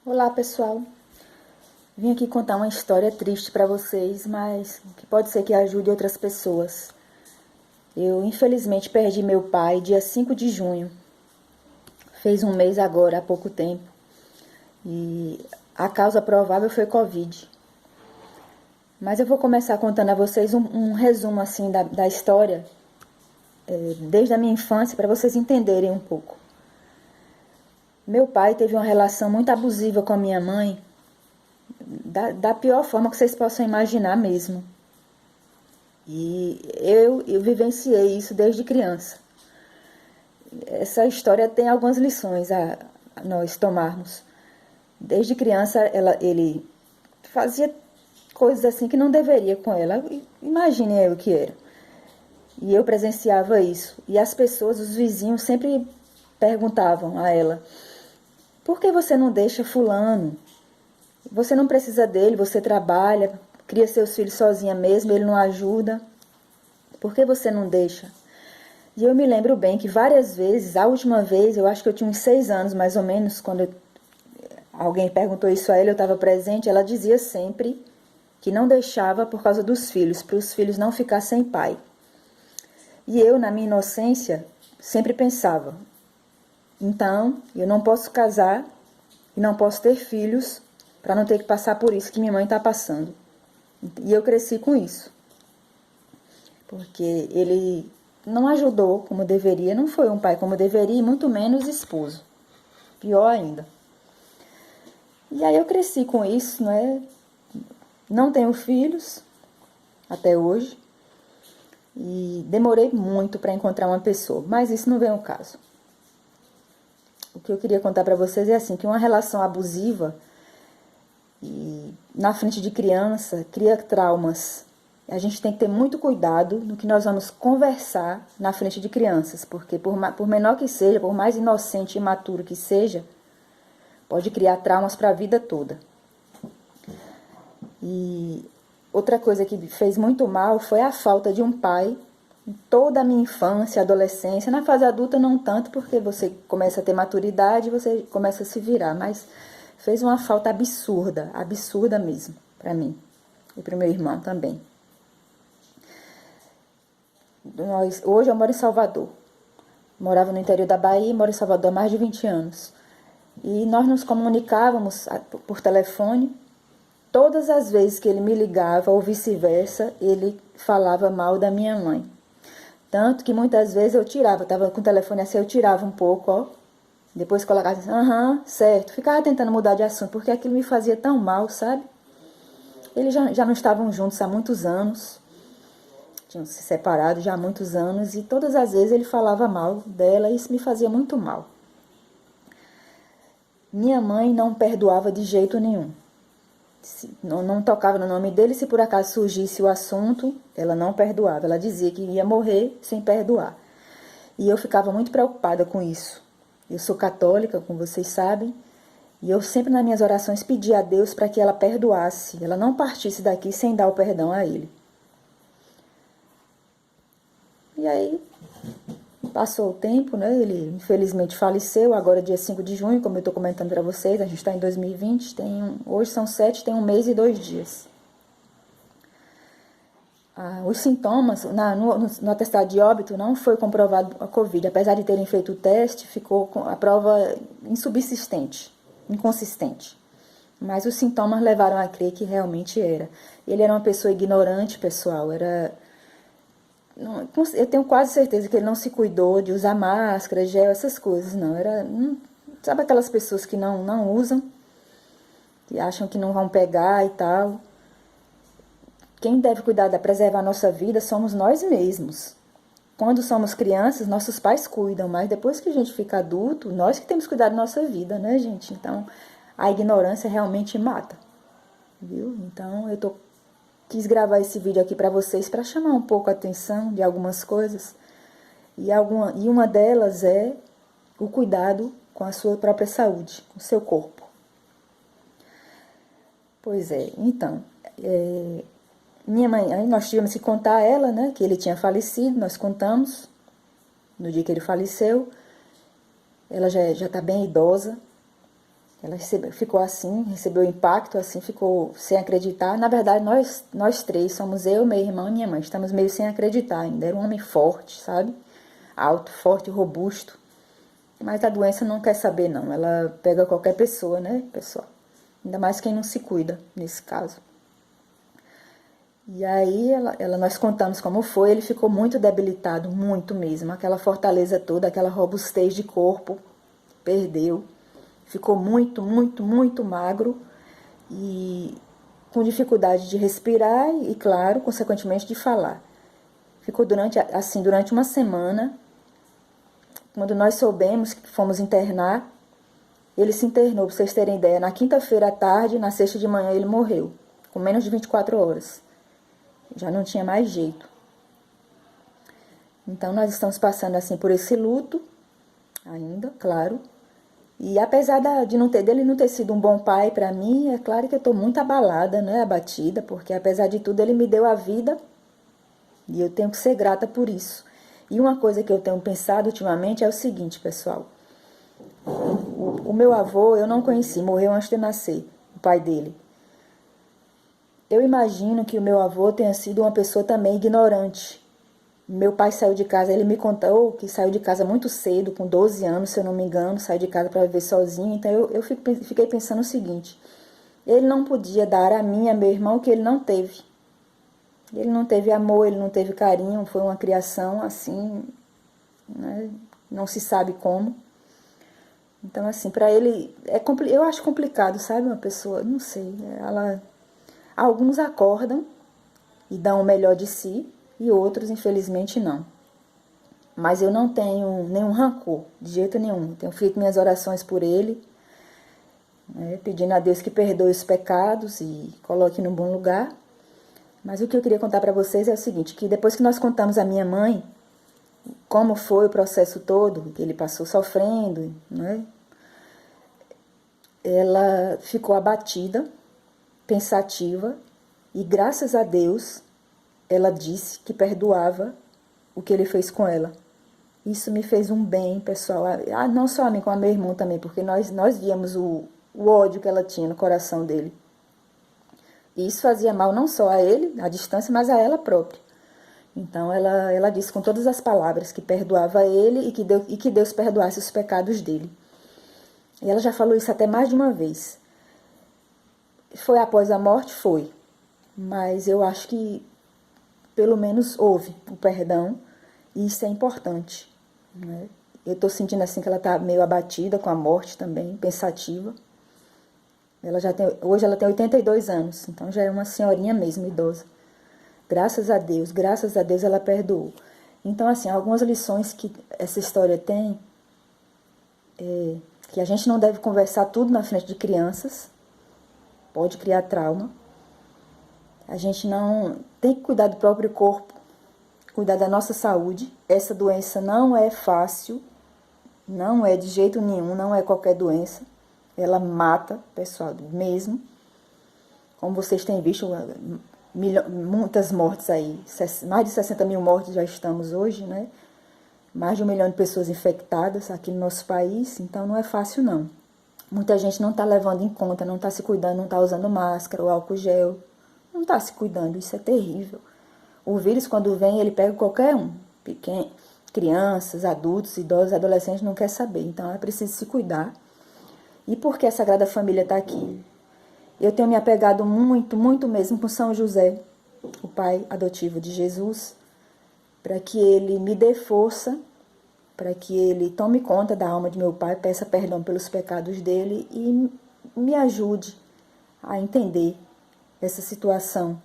Olá, pessoal. Vim aqui contar uma história triste para vocês, mas que pode ser que ajude outras pessoas. Eu, infelizmente, perdi meu pai dia 5 de junho. Fez um mês agora, há pouco tempo. E a causa provável foi Covid. Mas eu vou começar contando a vocês um resumo assim da história, desde a minha infância, para vocês entenderem um pouco. Meu pai teve uma relação muito abusiva com a minha mãe, da pior forma que vocês possam imaginar mesmo. E eu vivenciei isso desde criança. Essa história tem algumas lições a nós tomarmos. Desde criança ele fazia coisas assim que não deveria com ela. Imaginem aí o que era. E eu presenciava isso. E as pessoas, os vizinhos, sempre perguntavam a ela: por que você não deixa fulano? Você não precisa dele, você trabalha, cria seus filhos sozinha mesmo, ele não ajuda. Por que você não deixa? E eu me lembro bem que várias vezes, a última vez, eu acho que eu tinha uns 6 anos mais ou menos, quando alguém perguntou isso a ele, eu estava presente, ela dizia sempre que não deixava por causa dos filhos, para os filhos não ficar sem pai. E eu, na minha inocência, sempre pensava: então, eu não posso casar e não posso ter filhos para não ter que passar por isso que minha mãe está passando. E eu cresci com isso. Porque ele não ajudou como deveria, não foi um pai como deveria, e muito menos esposo. Pior ainda. E aí eu cresci com isso, né? Não tenho filhos, até hoje. E demorei muito para encontrar uma pessoa, mas isso não vem ao caso. O que eu queria contar para vocês é assim, que uma relação abusiva e na frente de criança cria traumas. A gente tem que ter muito cuidado no que nós vamos conversar na frente de crianças, porque por menor que seja, por mais inocente e imaturo que seja, pode criar traumas para a vida toda. E outra coisa que fez muito mal foi a falta de um pai em toda a minha infância, adolescência. Na fase adulta não tanto, porque você começa a ter maturidade e você começa a se virar, mas fez uma falta absurda, absurda mesmo, para mim e para o meu irmão também. Hoje eu moro em Salvador. Morava no interior da Bahia e moro em Salvador há mais de 20 anos. E nós nos comunicávamos por telefone. Todas as vezes que ele me ligava ou vice-versa, ele falava mal da minha mãe. Tanto que muitas vezes eu tirava, estava com o telefone assim, eu tirava um pouco, ó. Depois colocava assim, certo. Ficava tentando mudar de assunto, porque aquilo me fazia tão mal, sabe? Eles já não estavam juntos há muitos anos. Tinham se separado já há muitos anos e todas as vezes ele falava mal dela e isso me fazia muito mal. Minha mãe não perdoava de jeito nenhum. Não tocava no nome dele, se por acaso surgisse o assunto, ela não perdoava. Ela dizia que ia morrer sem perdoar. E eu ficava muito preocupada com isso. Eu sou católica, como vocês sabem, e eu sempre nas minhas orações pedia a Deus para que ela perdoasse, ela não partisse daqui sem dar o perdão a ele. E aí, passou o tempo, né? Ele infelizmente faleceu, agora dia 5 de junho, como eu estou comentando para vocês, a gente está em 2020, hoje são 7, tem 1 mês e 2 dias. Os sintomas, no atestado de óbito, não foi comprovado a Covid, apesar de terem feito o teste, ficou a prova insubsistente, inconsistente. Mas os sintomas levaram a crer que realmente era. Ele era uma pessoa ignorante, pessoal, eu tenho quase certeza que ele não se cuidou de usar máscara, gel, essas coisas, não. Sabe aquelas pessoas que não usam, que acham que não vão pegar e tal. Quem deve cuidar da preservar a nossa vida somos nós mesmos. Quando somos crianças, nossos pais cuidam, mas depois que a gente fica adulto, nós que temos que cuidar da nossa vida, né, gente? Então, a ignorância realmente mata, viu? Então, quis gravar esse vídeo aqui para vocês para chamar um pouco a atenção de algumas coisas. E uma delas é o cuidado com a sua própria saúde, com o seu corpo. Pois é, então, minha mãe, aí nós tivemos que contar a ela, né, que ele tinha falecido, nós contamos no dia que ele faleceu. Ela já está bem idosa. Ela ficou assim, recebeu impacto, assim, ficou sem acreditar. Na verdade, nós três, somos eu, meu irmão e minha mãe, estamos meio sem acreditar ainda. Era um homem forte, sabe? Alto, forte, robusto. Mas a doença não quer saber, não. Ela pega qualquer pessoa, né, pessoal? Ainda mais quem não se cuida, nesse caso. E aí nós contamos como foi, ele ficou muito debilitado, muito mesmo. Aquela fortaleza toda, aquela robustez de corpo, perdeu. Ficou muito, muito, muito magro e com dificuldade de respirar e, claro, consequentemente, de falar. Ficou durante uma semana. Quando nós soubemos que fomos internar, ele se internou, para vocês terem ideia, na quinta-feira à tarde, na sexta de manhã ele morreu, com menos de 24 horas. Já não tinha mais jeito. Então nós estamos passando assim por esse luto, ainda, claro. E apesar dele não ter sido um bom pai para mim, é claro que eu estou muito abalada, né, abatida, porque apesar de tudo ele me deu a vida e eu tenho que ser grata por isso. E uma coisa que eu tenho pensado ultimamente é o seguinte, pessoal. O meu avô eu não conheci, morreu antes de eu nascer, o pai dele. Eu imagino que o meu avô tenha sido uma pessoa também ignorante. Meu pai saiu de casa, ele me contou que saiu de casa muito cedo, com 12 anos, se eu não me engano, saiu de casa para viver sozinho. Então eu fiquei pensando o seguinte: ele não podia dar a mim, a meu irmão, o que ele não teve. Ele não teve amor, ele não teve carinho, foi uma criação assim, né? Não se sabe como. Então, assim, para ele, eu acho complicado, sabe? Uma pessoa, não sei, alguns acordam e dão o melhor de si, e outros, infelizmente, não. Mas eu não tenho nenhum rancor, de jeito nenhum. Tenho feito minhas orações por ele, né, pedindo a Deus que perdoe os pecados e coloque num bom lugar. Mas o que eu queria contar para vocês é o seguinte, que depois que nós contamos à minha mãe como foi o processo todo, que ele passou sofrendo, né, ela ficou abatida, pensativa, e graças a Deus ela disse que perdoava o que ele fez com ela. Isso me fez um bem, pessoal. Não só a mim, como a meu irmão também, porque nós víamos o ódio que ela tinha no coração dele. E isso fazia mal não só a ele, à distância, mas a ela própria. Então ela disse com todas as palavras que perdoava ele e que Deus perdoasse os pecados dele. E ela já falou isso até mais de uma vez. Foi após a morte? Foi. Mas eu acho que pelo menos houve o perdão, e isso é importante, né? Eu estou sentindo assim que ela está meio abatida com a morte também, pensativa. Hoje ela tem 82 anos, então já é uma senhorinha mesmo, idosa. Graças a Deus ela perdoou. Então, assim, algumas lições que essa história tem, que a gente não deve conversar tudo na frente de crianças, pode criar trauma. A gente não tem que cuidar do próprio corpo, cuidar da nossa saúde. Essa doença não é fácil, não é de jeito nenhum, não é qualquer doença. Ela mata, pessoal, mesmo. Como vocês têm visto, muitas mortes aí, mais de 60 mil mortes já estamos hoje, né? Mais de 1 milhão de pessoas infectadas aqui no nosso país, então não é fácil não. Muita gente não está levando em conta, não está se cuidando, não está usando máscara ou álcool gel, não está se cuidando, isso é terrível. O vírus, quando vem, ele pega qualquer um, crianças, adultos, idosos, adolescentes, não quer saber, então é preciso se cuidar. E por que a Sagrada Família está aqui? Eu tenho me apegado muito, muito mesmo com São José, o pai adotivo de Jesus, para que ele me dê força, para que ele tome conta da alma de meu pai, peça perdão pelos pecados dele e me ajude a entender essa situação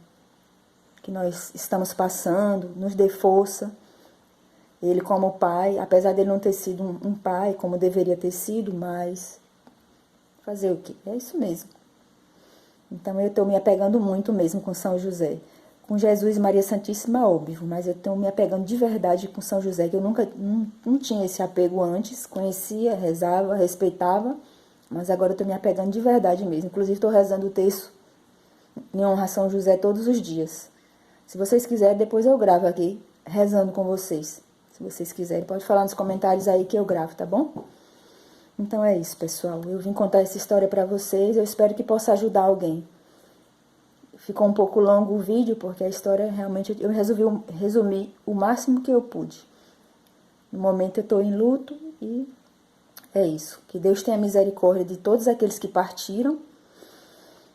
que nós estamos passando, nos dê força. Ele como pai, apesar dele não ter sido um pai como deveria ter sido, mas fazer o quê? É isso mesmo. Então eu estou me apegando muito mesmo com São José. Com Jesus e Maria Santíssima, óbvio, mas eu estou me apegando de verdade com São José, que eu nunca não tinha esse apego antes, conhecia, rezava, respeitava, mas agora eu estou me apegando de verdade mesmo. Inclusive estou rezando o terço em honra a São José todos os dias. Se vocês quiserem, depois eu gravo aqui, rezando com vocês. Se vocês quiserem, pode falar nos comentários aí que eu gravo, tá bom? Então é isso, pessoal. Eu vim contar essa história para vocês. Eu espero que possa ajudar alguém. Ficou um pouco longo o vídeo, porque a história realmente eu resolvi resumir o máximo que eu pude. No momento eu estou em luto e é isso. Que Deus tenha misericórdia de todos aqueles que partiram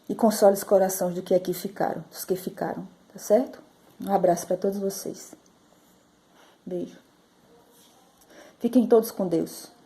e console os corações dos que ficaram, tá certo? Um abraço para todos vocês. Beijo. Fiquem todos com Deus.